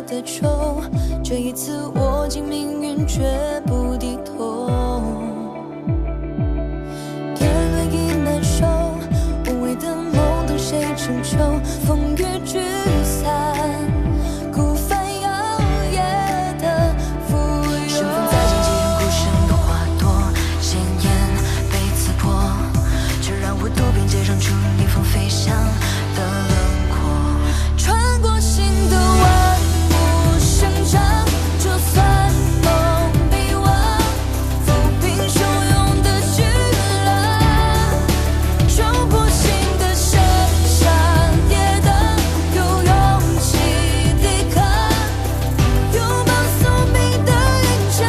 的愁，这一次握紧命运绝不低头。天黑已难受，无谓的梦等谁成就？风雨聚散，孤帆摇曳的浮游。身份在荆棘中孤身的花朵，鲜艳被刺破，却让我渡边界上出逆风飞翔的轮廓。穿过心的万物生长，就算梦被忘，抚平汹涌的巨浪，冲破心的深山跌宕，有勇气抵抗，拥抱宿命的印章，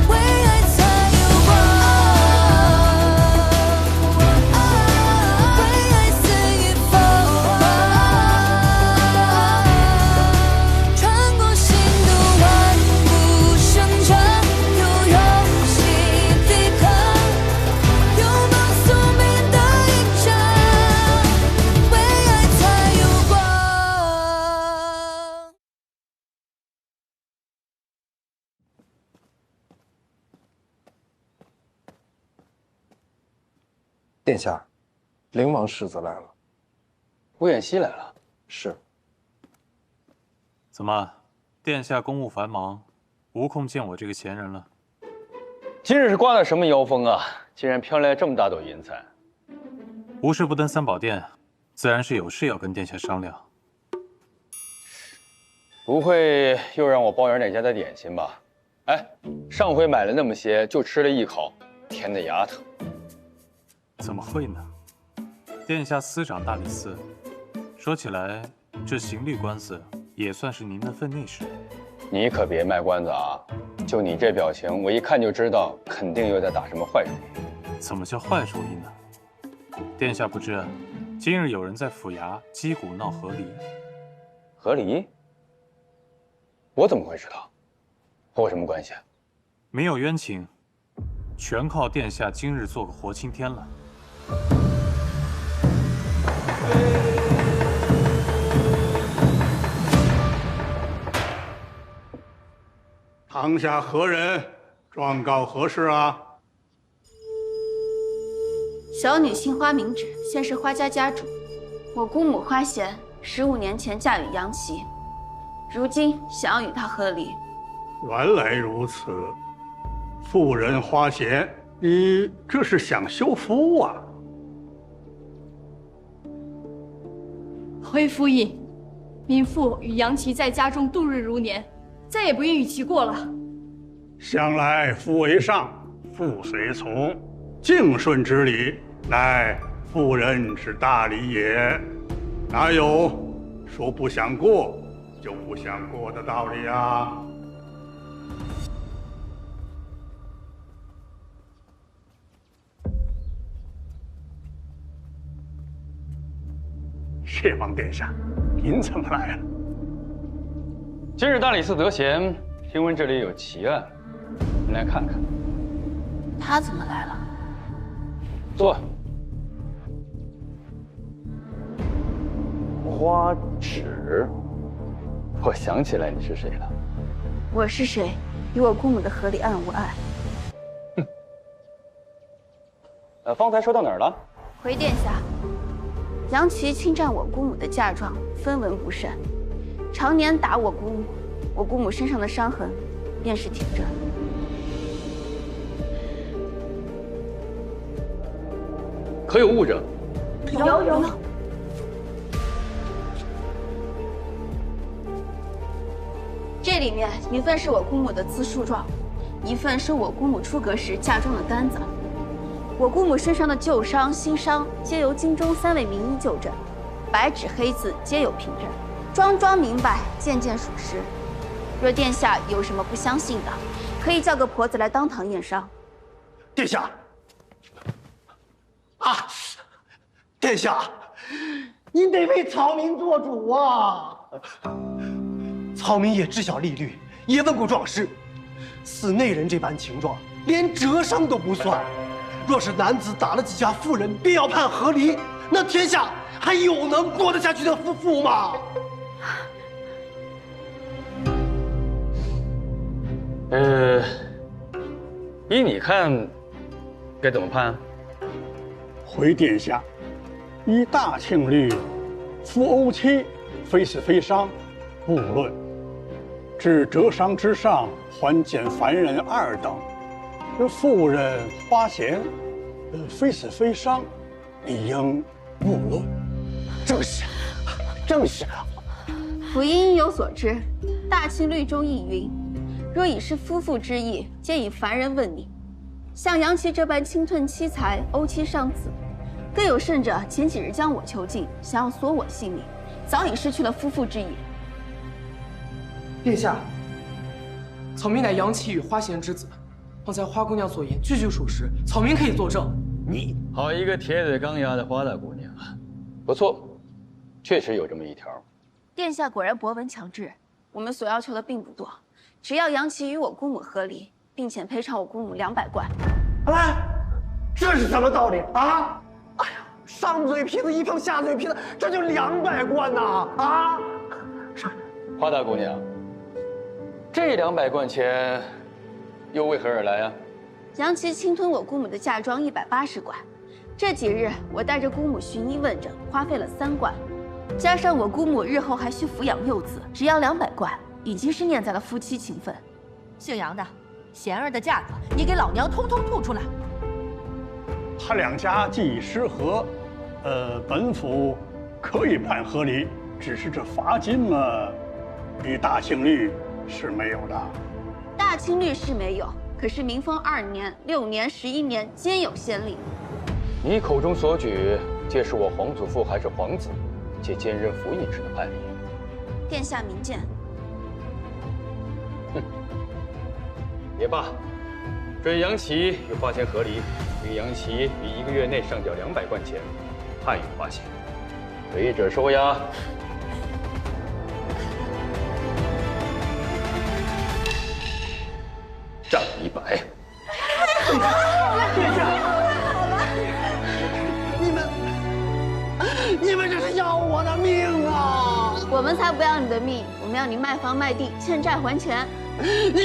为爱才有光，为爱肆意疯，穿过心的万物生长，有勇气抵抗，拥抱宿命的印章，为爱才有光。殿下，灵王世子来了。顾远熙来了。是。怎么，殿下公务繁忙，无空见我这个闲人了？今日是刮了什么妖风啊？竟然飘来这么大朵银彩。无事不登三宝殿，自然是有事要跟殿下商量。不会又让我包圆哪家的点心吧？哎，上回买了那么些，就吃了一口，甜的牙疼。怎么会呢？殿下司掌大理寺，说起来，这刑律官司也算是您的份内事。你可别卖关子啊！就你这表情，我一看就知道，肯定又在打什么坏主意。怎么叫坏主意呢？殿下不知，今日有人在府衙击鼓闹和离。和离？我怎么会知道？和我什么关系啊？没有冤情，全靠殿下今日做个活青天了。堂下何人？状告何事啊？小女姓花名芷，现是花家家主。我姑母花贤15年前嫁与杨琦，如今想要与他和离。原来如此，妇人花贤，你这是想休夫啊？回夫印，民妇与杨琦在家中度日如年，再也不愿与其过了。向来夫为上，妇随从，敬顺之礼，乃妇人之大礼也。哪有说不想过就不想过的道理啊？谢王殿下，您怎么来了？今日大理寺得闲，听闻这里有奇案，您来看看。他怎么来了？坐。花芷，我想起来你是谁了。我是谁？与我姑母的和离案无碍。方才说到哪儿了？回殿下，杨琦侵占我姑母的嫁妆，分文不剩，常年打我姑母，我姑母身上的伤痕便是铁证。可有物证？有。这里面一份是我姑母的自诉状，一份是我姑母出阁时嫁妆的单子。我姑母身上的旧伤、新伤皆由京中3位名医就诊，白纸黑字皆有凭证，桩桩明白，件件属实。若殿下有什么不相信的，可以叫个婆子来当堂验伤。殿下，啊，殿下，您得为草民做主啊！草民也知晓例律，也问过壮士，寺内人这般情状，连折伤都不算。若是男子打了几下妇人，便要判和离，那天下还有能过得下去的夫妇吗？依你看，该怎么判？回殿下，以大庆律，夫殴妻，非死非伤，不论；至折伤之上，还减凡人2等。这妇人花钱，非死非伤，理应不论。正是，正是。府应应有所知，大清律中亦云：若已是夫妇之义，皆以凡人问你。像杨琦这般侵吞妻财、殴妻伤子，更有甚者，前几日将我囚禁，想要索我性命，早已失去了夫妇之义。殿下，草民乃杨琦与花贤之子，方才花姑娘所言句句属实，草民可以作证。你好一个铁嘴钢牙的花大姑娘啊！不错，确实有这么一条。殿下果然博闻强志，我们所要求的并不多，只要杨琦与我姑母和离，并且赔偿我姑母200贯。哎，这是什么道理啊？哎呀，上嘴皮子一瓢，下嘴皮子，这就200贯呐！啊！花大姑娘，这200贯钱又为何而来啊？杨琦侵吞我姑母的嫁妆180贯，这几日我带着姑母寻医问诊，花费了3贯，加上我姑母日后还需抚养幼子，只要200贯，已经是念在了夫妻情分。姓杨的，贤儿的价格，你给老娘通通吐出来！他2家既已失和，本府可以判和离，只是这罚金嘛，与大庆律是没有的。大清律是没有，可是民风2年、6年、11年皆有先例。你口中所举，皆是我皇祖父还是皇子，皆兼任府尹时的判例。殿下明鉴。也罢，准杨琦与花贤和离，令杨琦于1个月内上缴200贯钱，判与花贤。违者收押。杖100。殿下，你们这是要我的命啊！我们才不要你的命，我们要你卖房卖地，欠债还钱。你，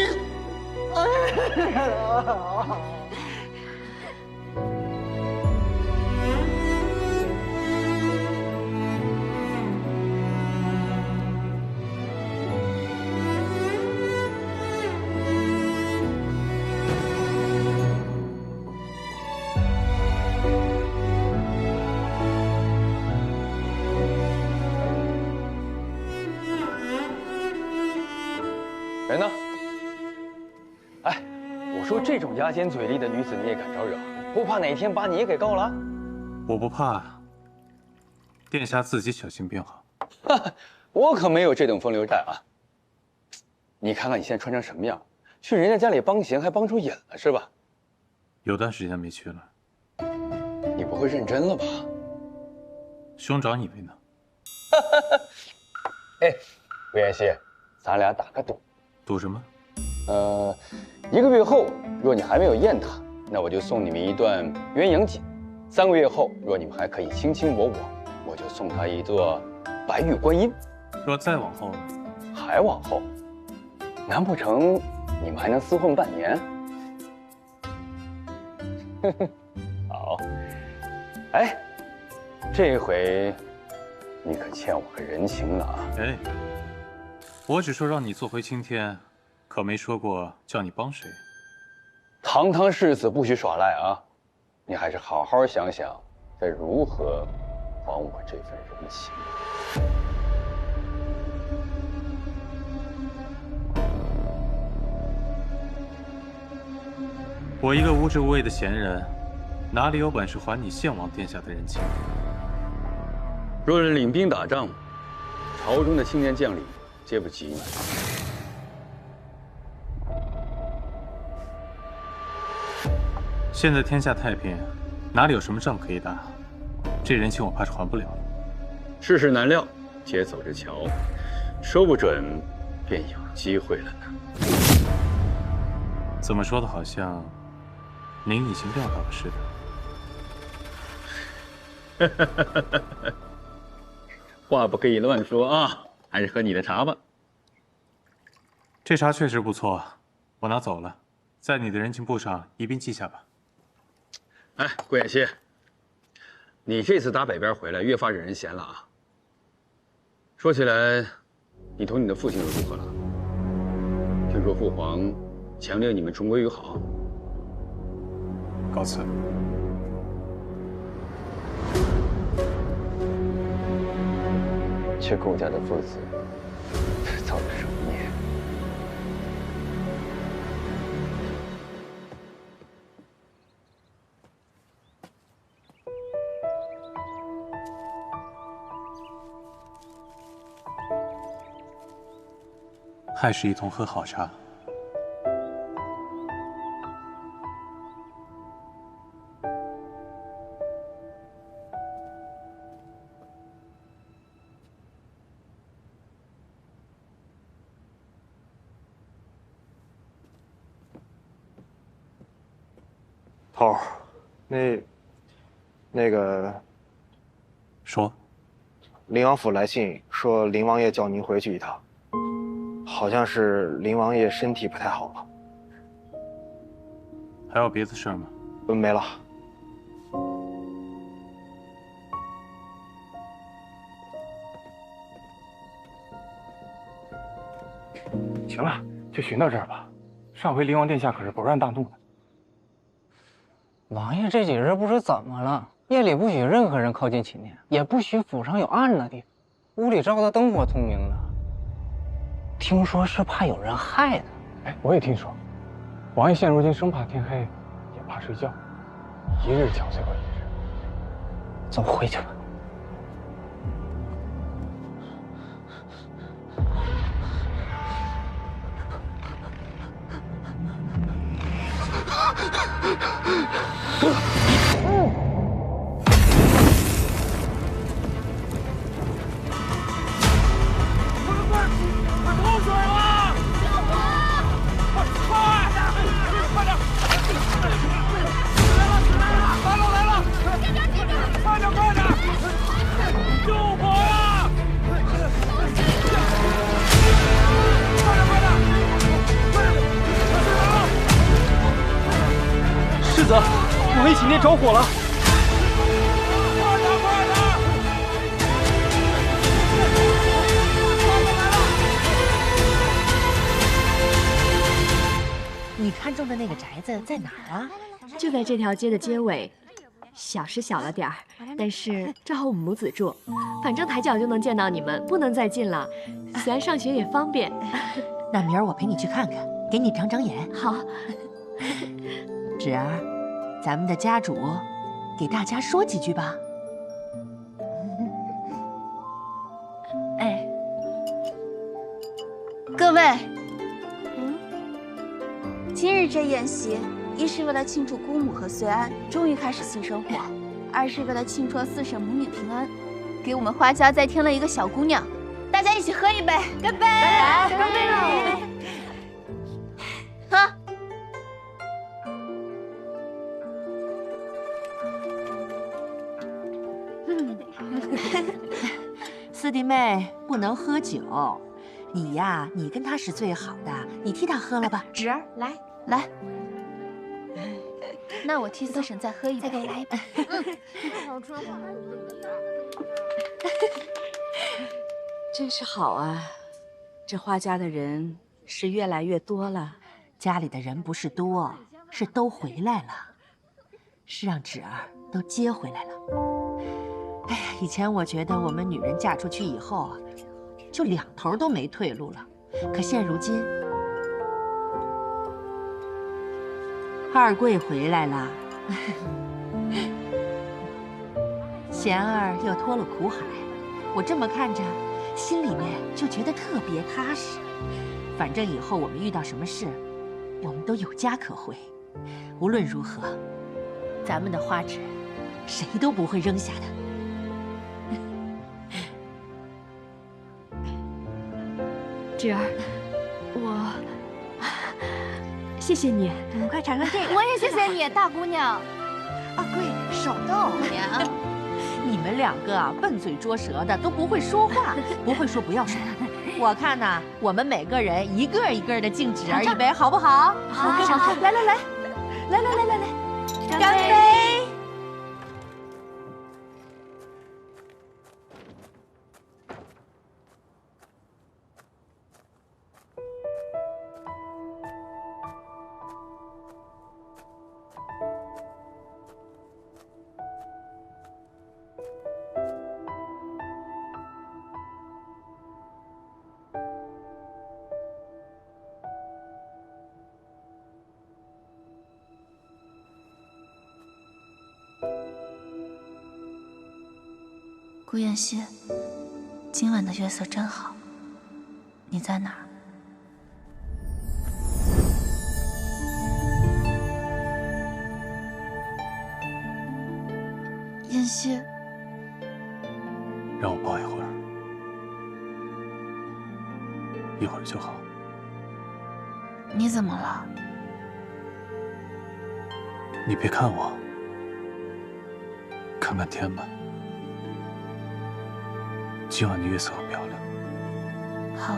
人呢？哎，我说这种牙尖嘴利的女子你也敢招惹？不怕哪天把你也给告了？我不怕，殿下自己小心便好。我可没有这等风流债啊！你看看你现在穿成什么样，去人家家里帮闲还帮出瘾了是吧？有段时间没去了。你不会认真了吧？兄长以为呢？哎，吴彦西，咱俩打个赌。赌什么？1个月后，若你还没有厌他，那我就送你们一段鸳鸯锦；3个月后，若你们还可以卿卿我我，我就送他一座白玉观音。若再往后呢？还往后？难不成你们还能厮混半年？好。哎，这回你可欠我个人情了啊！哎。我只说让你做回青天，可没说过叫你帮谁。堂堂世子不许耍赖啊！你还是好好想想，该如何还我这份人情。我一个无职无位的闲人，哪里有本事还你献王殿下的人情？若是领兵打仗，朝中的青年将领皆不及你。现在天下太平，哪里有什么仗可以打？这人情我怕是还不了了。世事难料，且走着瞧，说不准便有机会了呢。怎么说的好像您已经料到了似的。话不可以乱说啊！还是喝你的茶吧。这茶确实不错，我拿走了，在你的人情簿上一并记下吧。哎，顾妍希，你这次打北边回来越发惹人嫌了啊。说起来，你同你的父亲又如何了？听说父皇强令你们重归于好。告辞。却顾家的父子制造了什么孽？还是一同喝好茶。头儿，那个，说，林王府来信说林王爷叫您回去一趟，好像是林王爷身体不太好了。还有别的事儿吗？没了。行了，就寻到这儿吧。上回灵王殿下可是勃然大怒的。王爷这几日不知怎么了，夜里不许任何人靠近寝殿，也不许府上有暗的地方，屋里照得灯火通明的。听说是怕有人害他。哎，我也听说，王爷现如今生怕天黑，也怕睡觉，一日憔悴过一日。走，回去吧。世子，王爷寝殿着火了！你看中的那个宅子在哪儿啊？就在这条街的街尾，小是小了点儿，但是正好我们母子住，反正抬脚就能见到你们，不能再近了。虽然上学也方便。那明儿我陪你去看看，给你长长眼。好。芷儿，咱们的家主，给大家说几句吧。哎，各位，今日这宴席，一是为了庆祝姑母和随安终于开始新生活，二是为了庆祝四婶母女平安，给我们花家再添了一个小姑娘，大家一起喝一杯，干杯！干杯喽！喝。四弟妹不能喝酒，你呀，你跟她是最好的，你替她喝了吧。芷儿，来，那我替四婶再喝一杯，再给我来一杯。真是好啊，这花家的人是越来越多了。家里的人不是多，是都回来了，是让芷儿都接回来了。哎呀，以前我觉得我们女人嫁出去以后啊，就两头都没退路了。可现如今，二贵回来了，贤儿又脱了苦海，我这么看着，心里面就觉得特别踏实。反正以后我们遇到什么事，我们都有家可回。无论如何，咱们的花纸，谁都不会扔下的。芷儿，谢谢你，你们快尝尝这个。我也谢谢你，大姑娘。二贵，手动。你们两个啊，笨嘴拙舌的，都不会说话，不会说不要说。我看呐，我们每个人一个一个的敬侄儿一杯，好不好？好，来，干杯！顾妍希，今晚的月色真好。你在哪儿？妍希，让我抱一会儿，一会儿就好。你怎么了？你别看我，看看天吧。今晚的月色很漂亮。好。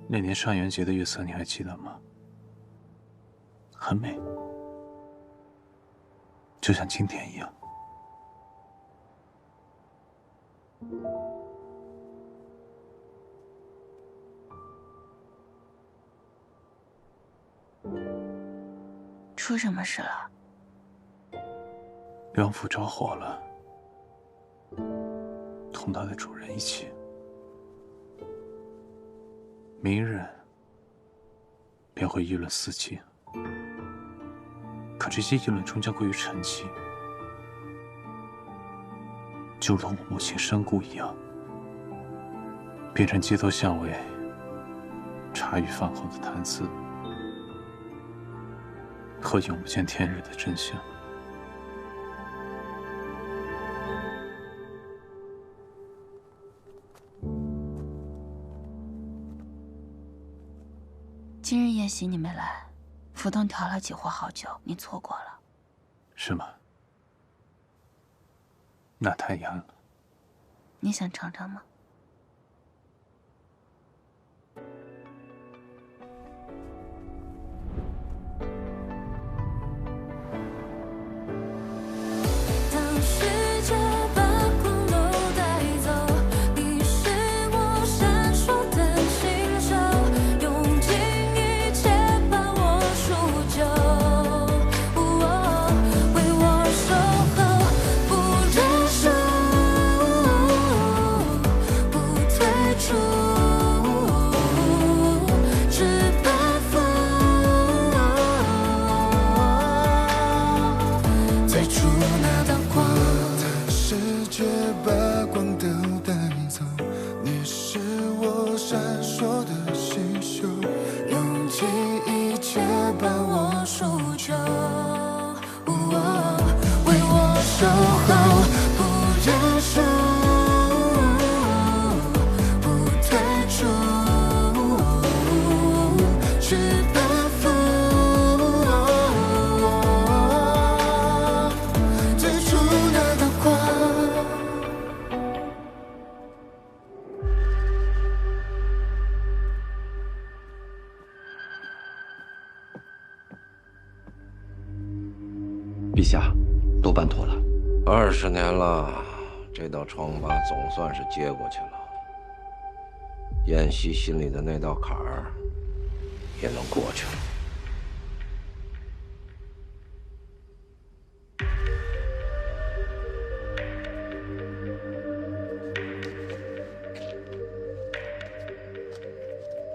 那年上元节的月色你还记得吗？很美，就像今天一样。出什么事了？梁府着火了，同它的主人一起。明日便会议论四季，可这些议论终将归于沉寂，就如我母亲身故一样，变成街头巷尾茶余饭后的谈资和永不见天日的真相。今日宴席你没来，府东调了几壶好酒，你错过了。是吗？那太遗憾了。你想尝尝吗？当世界把光都带走，你是我闪烁的星球，用尽一切把我赎救，为我守候，不认输，不退出，只奔赴最初那道光。世界把光都带走，你是我闪烁的星宿，用尽一切把我赎救，为我守候，不认输，不退出，只奔赴最初那道光。陛下，都办妥了。 20年了，这道疮疤总算是接过去了。妍希心里的那道坎儿也能过去了。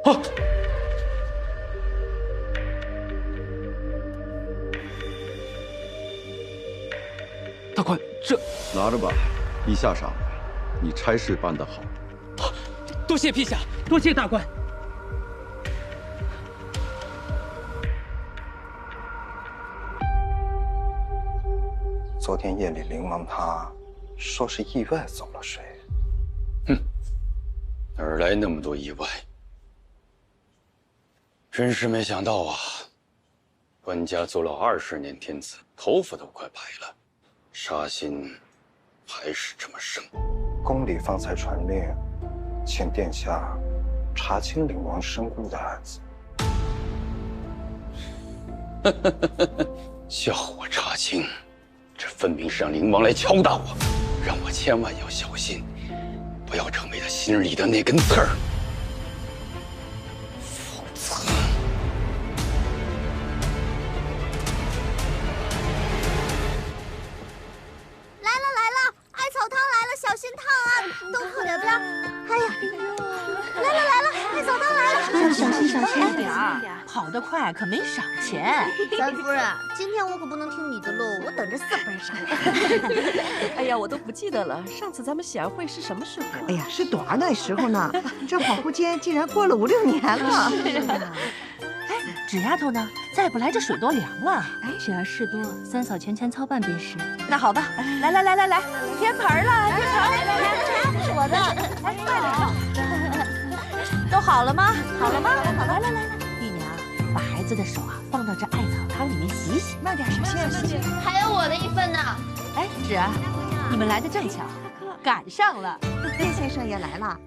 啊！大官，这拿着吧，陛下赏的，你差事办得好。多谢陛下，多谢大官。昨天夜里灵王他说是意外走了水。哼，哪儿来那么多意外？真是没想到啊！官家做了20年天子，头发都快白了，杀心还是这么盛。宫里方才传令，请殿下查清灵王身故的案子。叫我查清，这分明是让灵王来敲打我，让我千万要小心，不要成为他心里的那根刺儿。否则，来了，艾草汤来了，小心烫啊！都靠两边。哎呀，来了，艾草汤来了，小心点儿，跑得快可没赏钱。三夫人，今天我可不能听你的喽，我等着4分赏。哎呀，我都不记得了，上次咱们喜儿会是什么时候？哎呀，是多少那时候呢？这恍惚间竟然过了5、6年了。是啊。哎，纸丫头呢？再不来这水多凉了。哎，只要事多，三嫂全权操办便是。那好吧，来，添盆了，添盆，来，这是我的，哎，快点，都好了吗？好了吗？来，玉娘，把孩子的手啊放到这艾草汤里面洗洗。慢点，小心。还有我的一份呢。哎，芷儿，你们来的正巧，赶上了。叶先生也来了。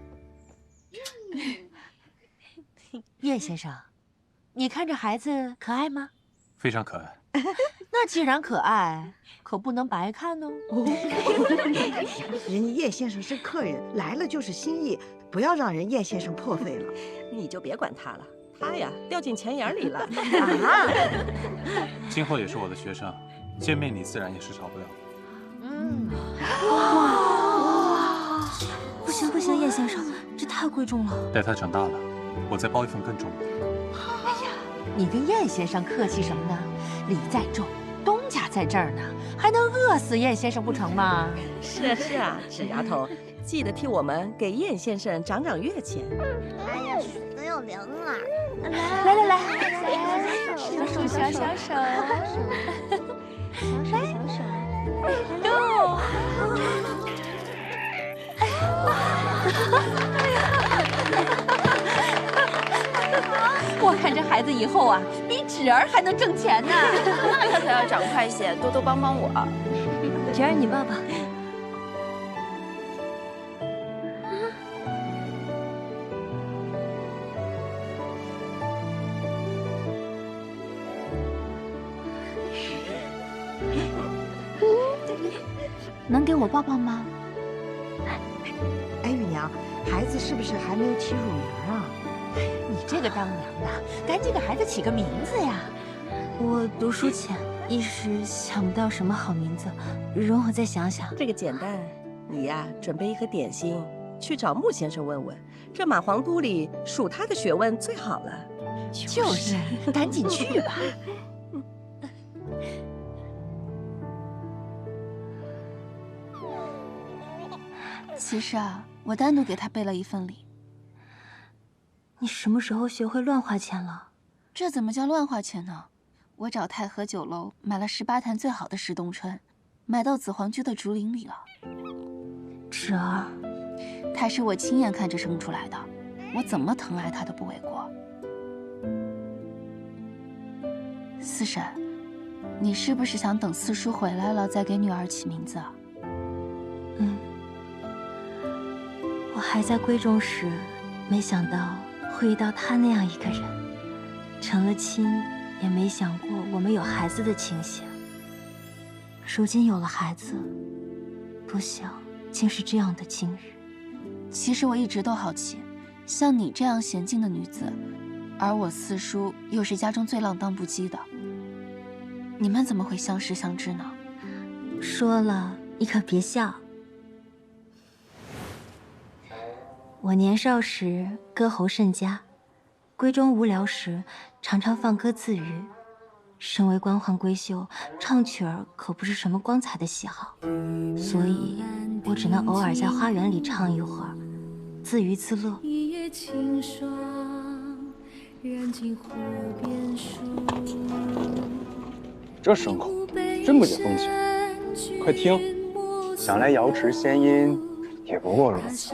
叶先生，你看这孩子可爱吗？非常可爱。那既然可爱，可不能白看哦。人家叶先生是客人，来了就是心意，不要让人叶先生破费了。你就别管他了，他呀掉进钱眼里了。啊！今后也是我的学生，见面礼自然也是少不了。哇！不行，叶先生，这太贵重了。待他长大了，我再包一份更重的。哎呀，你跟叶先生客气什么呢？礼再重，东家在这儿呢，还能饿死叶先生不成吗？是啊，纸丫头，记得替我们给叶先生涨月钱。哎呀，水都要凉了。来，小手。哟！我看这孩子以后啊，比芷儿还能挣钱呢。那他可要长快些，多帮我。芷儿，你抱抱。能给我抱抱吗？哎，玉娘，孩子是不是还没有起乳名啊？你这个当娘的，赶紧给孩子起个名字呀！我读书浅，一时想不到什么好名字，容我再想想。这个简单，你呀准备一盒点心，去找穆先生问问，这马皇都里数他的学问最好了。就是，赶紧去吧。其实啊，我单独给他备了一份礼。你什么时候学会乱花钱了？这怎么叫乱花钱呢？我找太和酒楼买了18坛最好的石冬春，买到子皇居的竹林里了。芷儿，他是我亲眼看着生出来的，我怎么疼爱他都不为过。四婶，你是不是想等四叔回来了再给女儿起名字啊？我还在闺中时，没想到会遇到他那样一个人，成了亲，也没想过我们有孩子的情形。如今有了孩子，不想竟是这样的今日。其实我一直都好奇，像你这样娴静的女子，而我四叔又是家中最浪荡不羁的，你们怎么会相识相知呢？说了你可别笑。我年少时歌喉甚佳，闺中无聊时常常放歌自娱。身为官宦闺秀，唱曲儿可不是什么光彩的喜好，所以我只能偶尔在花园里唱一会儿，自娱自乐。这牲口真不解风情，快听，想来瑶池仙音也不过如此。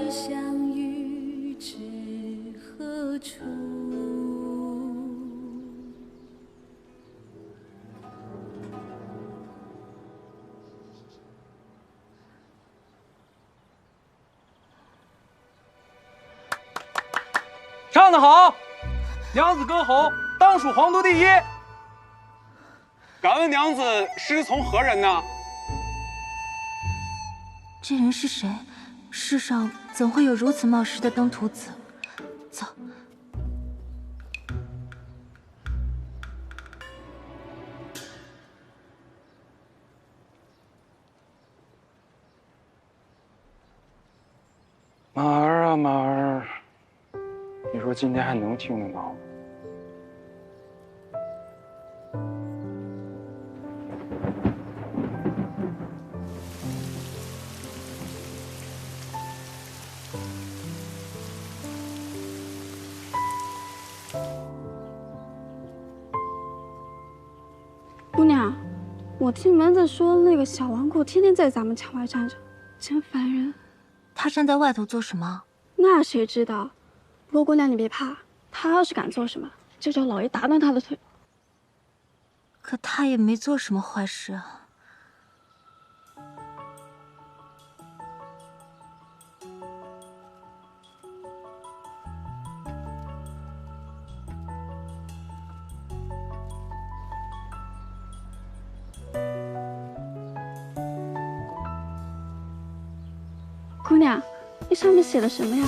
唱得好，娘子歌喉当属皇都第一。敢问娘子师从何人呢？这人是谁？世上怎会有如此冒失的登徒子？走。马儿啊马儿，你说今天还能听得到吗？姑娘，我听门子说那个小王姑天天在咱们墙外站着，真烦人。他站在外头做什么？那谁知道？不过姑娘你别怕，他要是敢做什么，就叫老爷打断他的腿。可他也没做什么坏事啊。姑娘，那上面写的什么呀？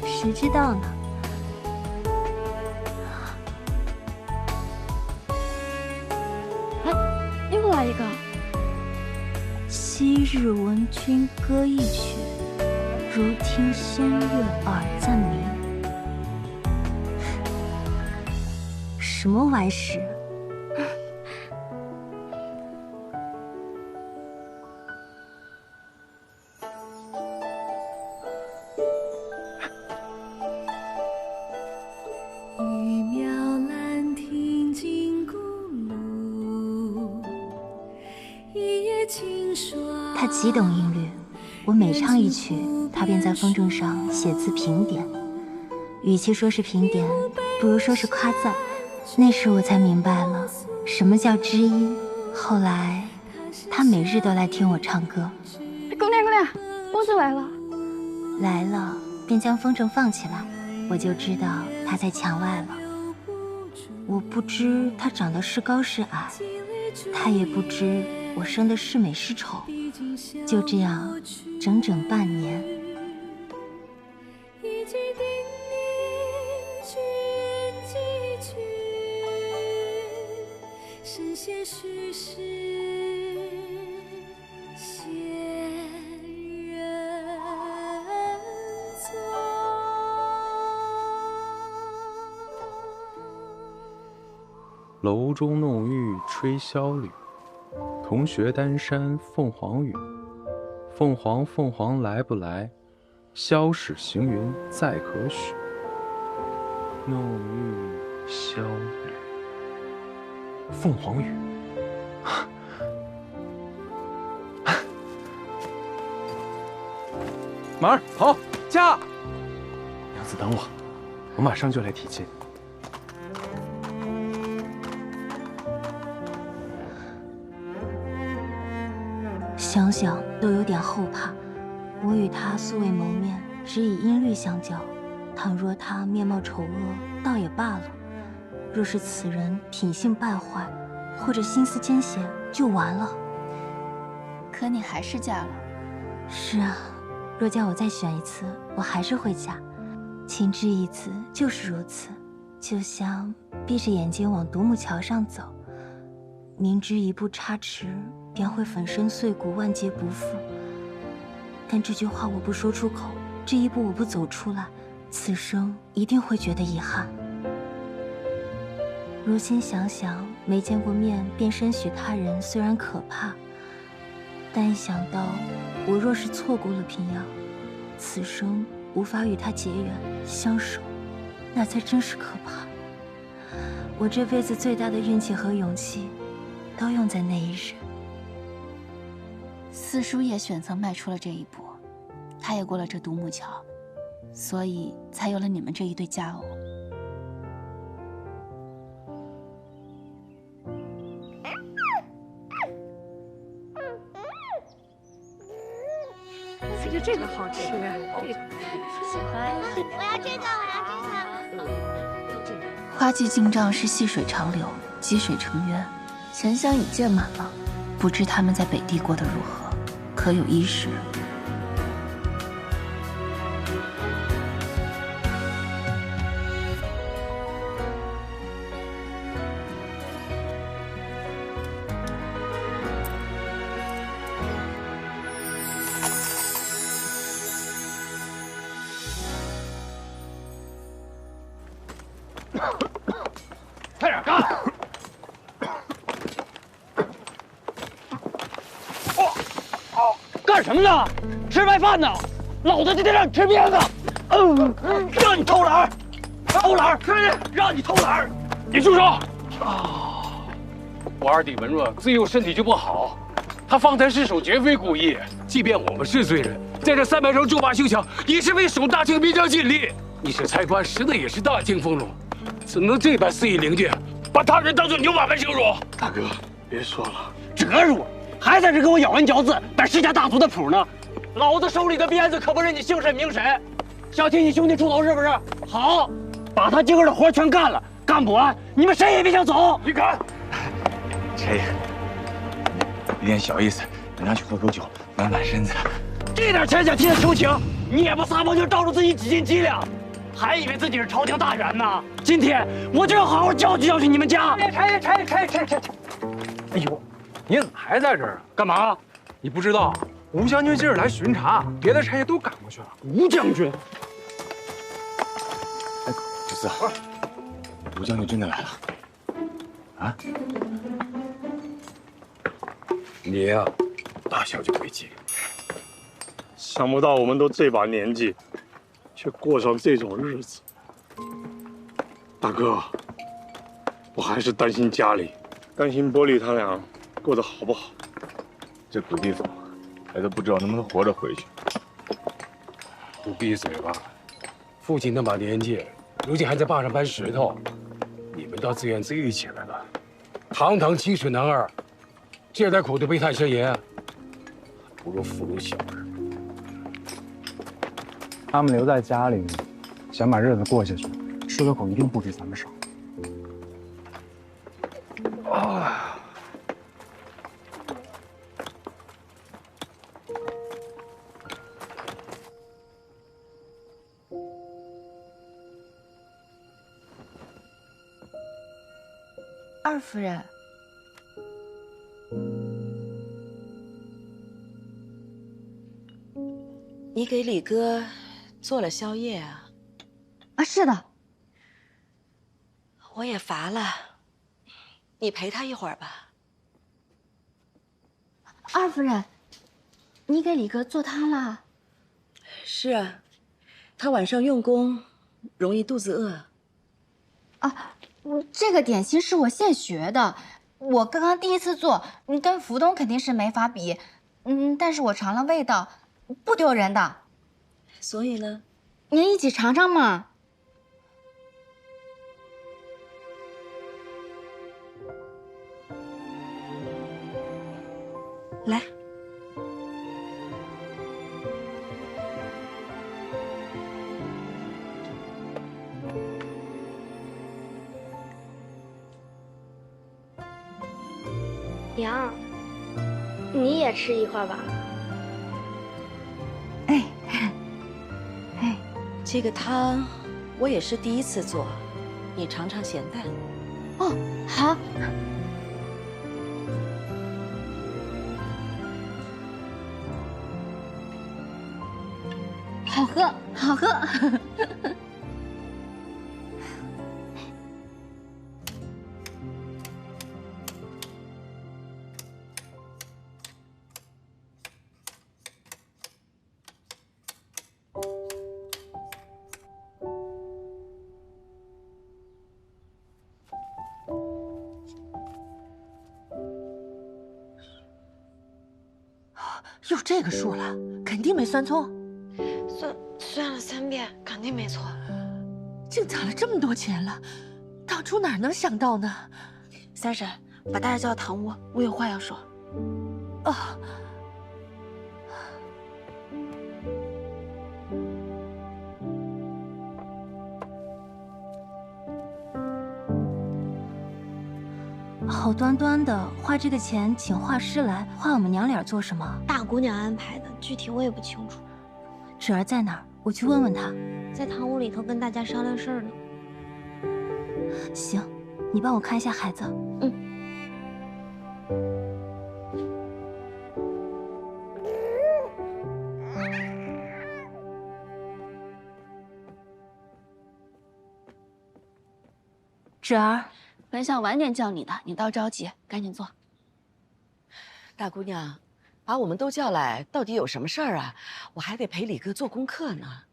谁知道呢？哎，又来一个。昔日闻君歌一曲，如听仙乐耳暂明。什么歪事？他极懂音律，我每唱一曲，他便在风筝上写字评点。与其说是评点，不如说是夸赞。那时我才明白了什么叫知音。后来，他每日都来听我唱歌。姑娘，姑娘，风筝来了。来了，便将风筝放起来，我就知道他在墙外了。我不知他长得是高是矮，他也不知我生的是美是丑。就这样，整整半年。神仙虚实仙人踪。楼中弄玉吹箫缕，同学丹山凤凰语。凤凰凤凰来不来？箫使行云再可许。弄玉箫缕，凤凰语。马儿跑，驾！娘子等我，我马上就来提亲。想想都有点后怕。我与他素未谋面，只以音律相交。倘若他面貌丑恶，倒也罢了；若是此人品性败坏，或者心思奸险，就完了。可你还是嫁了。是啊，若叫我再选一次，我还是会嫁。情至一子就是如此，就像闭着眼睛往独木桥上走，明知一步差池便会粉身碎骨，万劫不复。但这句话我不说出口，这一步我不走出来，此生一定会觉得遗憾。如今想想，没见过面便深许他人，虽然可怕，但一想到我若是错过了平遥，此生无法与他结缘相守，那才真是可怕。我这辈子最大的运气和勇气，都用在那一日。四叔也选择迈出了这一步，他也过了这独木桥，所以才有了你们这一对佳偶。四哥，这个好吃，喜欢。我要这个，我要这个。花季进账是细水长流，积水成渊，钱箱已建满了。不知他们在北地过得如何，可有衣食？快点干！干什么呢？吃白饭呢？老子今天让你吃鞭子！让你偷懒，偷懒，让你偷懒！你住手！我二弟文若自幼身体就不好，他方才失手绝非故意。即便我们是罪人，在这300州筑坝修墙，也是为守大清边疆尽力。你是差官，识的也是大清风俗，怎能这般肆意凌虐，把他人当作牛马般羞辱？大哥，别说了，折辱！还在这跟我咬文嚼字，摆世家大族的谱呢！老子手里的鞭子可不是你姓甚名谁，想替你兄弟出头是不是？好，把他今儿的活全干了，干不完你们谁也别想走！你敢？这有点小意思，等下去喝口酒，暖暖身子。这点钱想替他求情，你也不撒泡尿照着自己几斤几两，还以为自己是朝廷大员呢？今天我就要好好教训教训你们家！拆！哎呦，你怎么还在这儿啊？干嘛？你不知道吴将军今儿来巡查，别的差役都赶过去了。吴将军，哎，九四，吴将军真的来了。啊？你呀，大小就别急。想不到我们都这把年纪，却过上这种日子。大哥，我还是担心家里，担心波璃他俩过得好不好。这鬼地方，还都不知道能不能活着回去。你闭嘴吧！父亲那把年纪，如今还在坝上搬石头，你们倒自怨自艾起来了。堂堂清水男儿，这点苦都悲叹呻吟，不如俘虏小儿。他们留在家里，想把日子过下去，吃的苦一定不比咱们少。二夫人，你给李哥做了宵夜啊？啊，是的。我也乏了，你陪他一会儿吧。二夫人，你给李哥做汤了？是啊，他晚上用功，容易肚子饿。啊，这个点心是我现学的，我刚刚第一次做，跟福东肯定是没法比，但是我尝了味道，不丢人的。所以呢，您一起尝尝嘛。来。娘，你也吃一块吧。这个汤我也是第一次做，你尝尝咸淡。哦，好。好喝，好喝。又这个数了，肯定没算错。算了3遍，肯定没错。竟攒了这么多钱了，当初哪能想到呢？三婶，把大家叫到堂屋，我有话要说。哦。好端端的花这个钱请画师来画我们娘俩做什么？大姑娘安排的，具体我也不清楚。芷儿在哪儿？我去问问她。在堂屋里头跟大家商量事儿呢。行，你帮我看一下孩子。嗯。芷儿，本想晚点叫你的，你倒着急，赶紧坐。大姑娘，把我们都叫来，到底有什么事儿啊？我还得陪李哥做功课呢。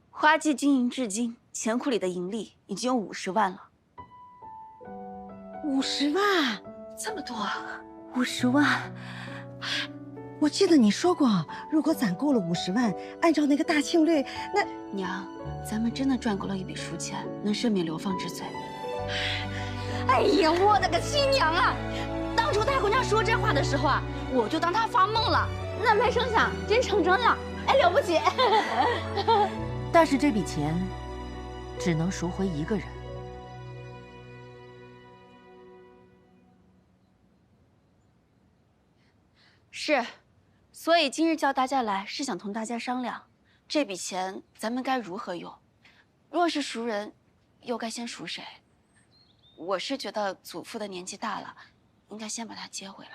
花季经营至今，钱库里的盈利已经有50万了。50万，这么多啊！50万。我记得你说过，如果攒够了50万，按照那个大庆率，那娘，咱们真的赚够了一笔赎钱，能赦免流放之罪。哎呀，我的个亲娘啊！当初大姑娘说这话的时候啊，我就当她发梦了，那没成想真成真了，哎，了不起！但是这笔钱只能赎回一个人。是。所以今日叫大家来，是想同大家商量，这笔钱咱们该如何用？若是赎人，又该先赎谁？我是觉得祖父的年纪大了，应该先把他接回来。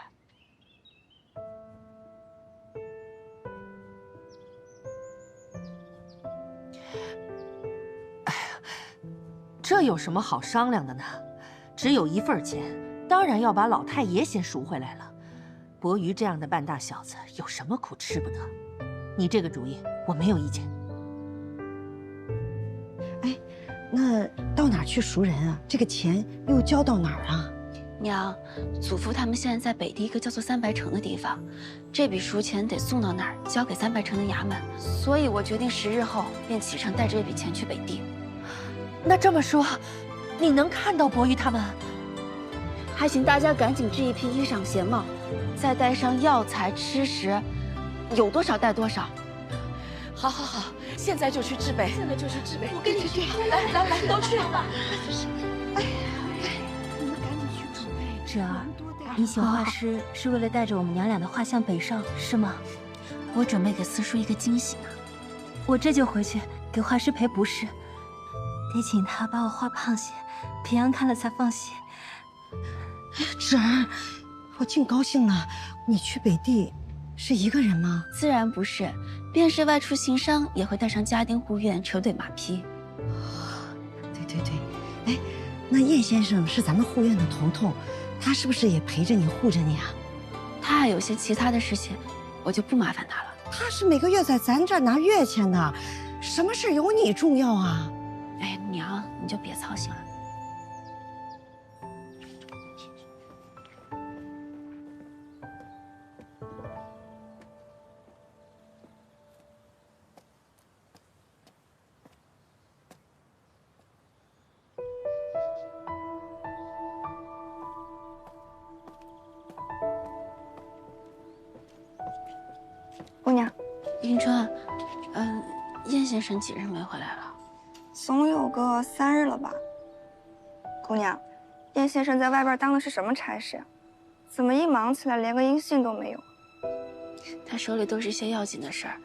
哎呀，这有什么好商量的呢？只有一份钱，当然要把老太爷先赎回来了。伯鱼这样的半大小子，有什么苦吃不得？你这个主意我没有意见。哎，那到哪儿去赎人啊？这个钱又交到哪儿啊？娘，祖父他们现在在北地一个叫做三白城的地方，这笔赎钱得送到那儿，交给三白城的衙门。所以我决定10日后便启程，带着这笔钱去北地。那这么说，你能看到伯鱼他们？还请大家赶紧制一批衣裳鞋帽，再带上药材吃食，有多少带多少。好，好，好，现在就去制备，现在就去制备。我跟你去，来，都去吧。哎呀，你们赶紧去准备。芷儿，你请画师是为了带着我们娘俩的画像北上，是吗？我准备给四叔一个惊喜呢。我这就回去给画师赔不是，得请他把我画胖些，平阳看了才放心。芷儿，我净高兴了。你去北地是一个人吗？自然不是，便是外出行商，也会带上家丁护院、车队马匹。对，哎，那叶先生是咱们护院的头头，他是不是也陪着你护着你啊？他还有些其他的事情，我就不麻烦他了。他是每个月在咱这儿拿月钱的，什么事有你重要啊？哎，娘，你就别操心了。姑娘，迎春，燕先生几日没回来了？总有个3日了吧。姑娘，燕先生在外边当的是什么差事呀？怎么一忙起来连个音信都没有？他手里都是些要紧的事儿，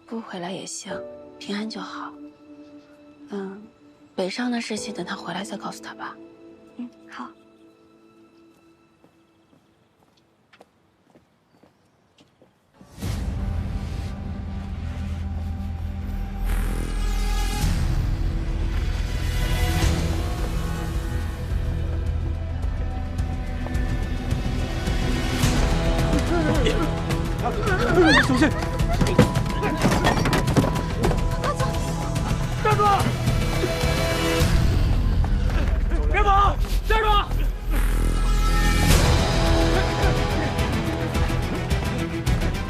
不回来也行，平安就好。北上的事情等他回来再告诉他吧。好。小心！站住！别跑！站住！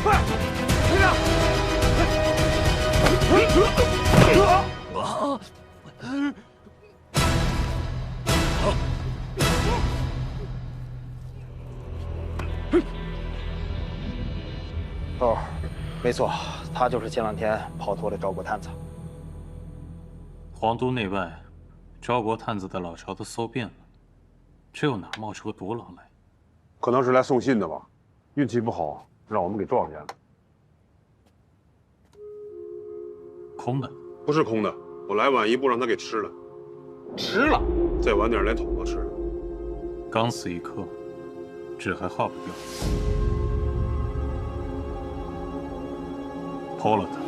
快，队长！哦，没错，他就是前2天跑脱的赵国探子。皇都内外，赵国探子的老巢都搜遍了，这又哪冒出个独狼来？可能是来送信的吧，运气不好，让我们给撞见了。空的？不是空的，我来晚一步，让他给吃了。吃了？再晚点连桶都吃了。刚死一颗，纸还耗不掉。剖了他。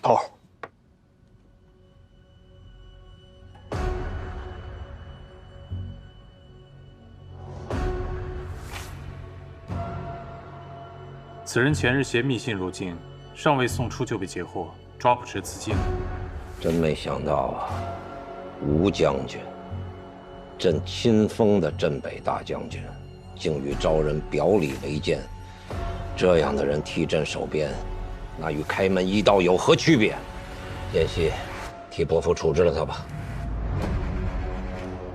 头。此人前日携密信入境，尚未送出就被截获，抓捕至此境。真没想到啊，吴将军，朕亲封的镇北大将军，竟与昭人表里为奸。这样的人替朕守边，那与开门一刀有何区别？燕西，替伯父处置了他吧。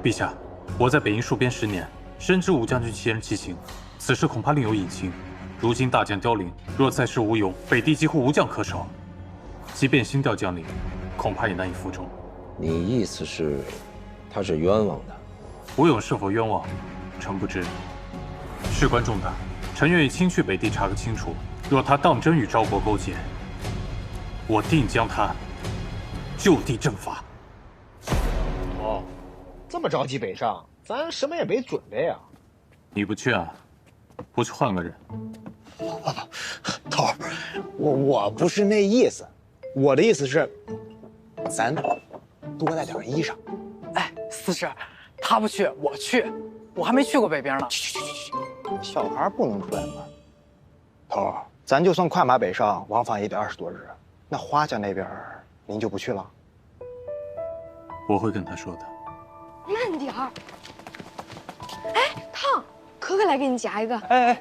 陛下，我在北营戍边10年，深知吴将军其人其行，此事恐怕另有隐情。如今大将凋零，若再是吴勇，北地几乎无将可守。即便新调将领，恐怕也难以服众。你意思是，他是冤枉的？吴勇是否冤枉，臣不知。事关重大，臣愿意亲去北地查个清楚。若他当真与昭国勾结，我定将他就地正法。哦，这么着急北上，咱什么也没准备啊。你不去啊？不去换个人。头儿，我不是那意思，我的意思是，咱多带点衣裳。哎，四婶，他不去，我去，我还没去过北边呢。去，小孩不能出来玩。头儿，咱就算快马北上，往返也得20多日，那花家那边您就不去了？我会跟他说的。慢点儿。哎，烫，可可来给你夹一个。哎，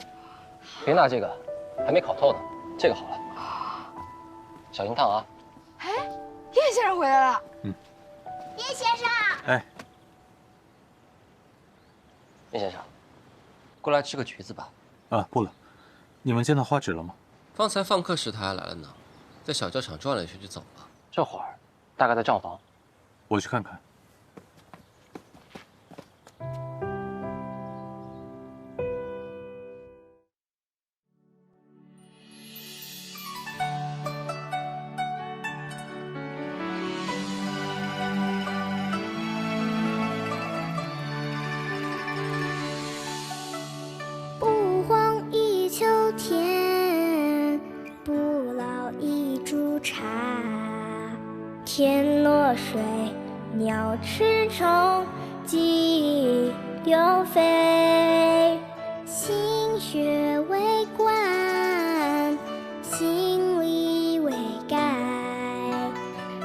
别拿这个，还没烤透呢，这个好了，小心烫啊。哎，叶先生回来了。叶先生。哎，叶先生，过来吃个橘子吧。啊，不了。你们见到花纸了吗？方才放客时他还来了呢，在小教场转了一圈就走了。这会儿大概在账房。我去看看。不荒一秋天，不老一株茶。天落水，鸟吃虫，鸡流飞。心学为观，心理为改。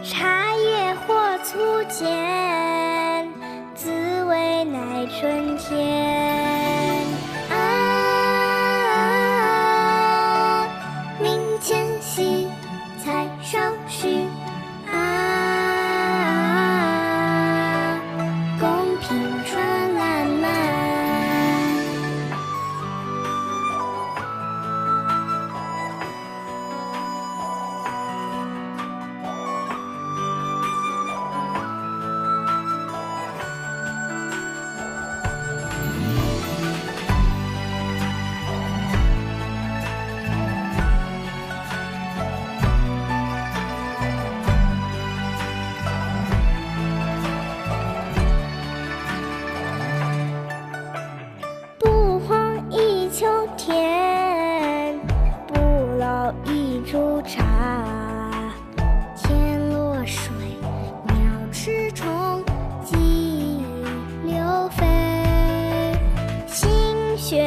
茶叶或粗浅，滋味乃春天。啊，明前夕，菜少许。啊，公平春烂漫。不荒一秋天，不老一株茶。天落水，鸟吃虫，鸡流飞。心学